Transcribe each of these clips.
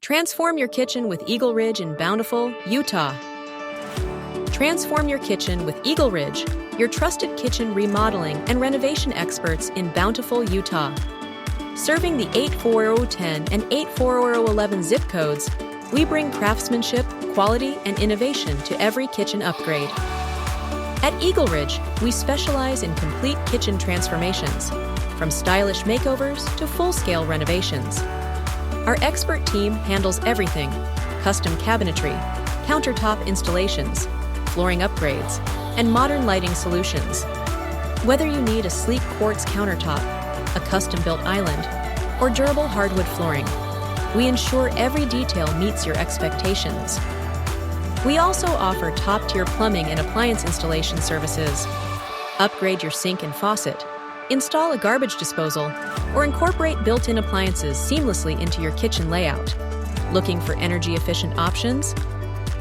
Transform your kitchen with EagleRidge in Bountiful, Utah. Transform your kitchen with EagleRidge, your trusted kitchen remodeling and renovation experts in Bountiful, Utah. Serving the 84010 and 84011 zip codes, we bring craftsmanship, quality, and innovation to every kitchen upgrade. At EagleRidge, we specialize in complete kitchen transformations, from stylish makeovers to full-scale renovations. Our expert team handles everything: custom cabinetry, countertop installations, flooring upgrades, and modern lighting solutions. Whether you need a sleek quartz countertop, a custom-built island, or durable hardwood flooring, we ensure every detail meets your expectations. We also offer top-tier plumbing and appliance installation services. Upgrade your sink and faucet, install a garbage disposal, or incorporate built-in appliances seamlessly into your kitchen layout. Looking for energy-efficient options?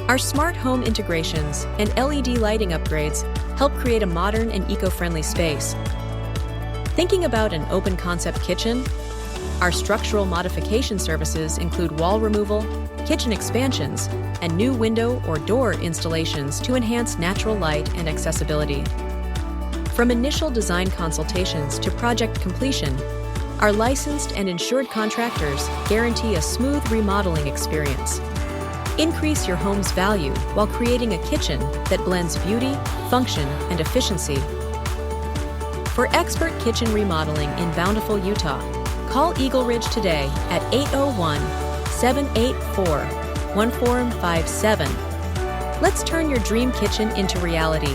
Our smart home integrations and LED lighting upgrades help create a modern and eco-friendly space. Thinking about an open-concept kitchen? Our structural modification services include wall removal, kitchen expansions, and new window or door installations to enhance natural light and accessibility. From initial design consultations to project completion, our licensed and insured contractors guarantee a smooth remodeling experience. Increase your home's value while creating a kitchen that blends beauty, function, and efficiency. For expert kitchen remodeling in Bountiful, Utah, call EagleRidge today at 801-784-1457. Let's turn your dream kitchen into reality.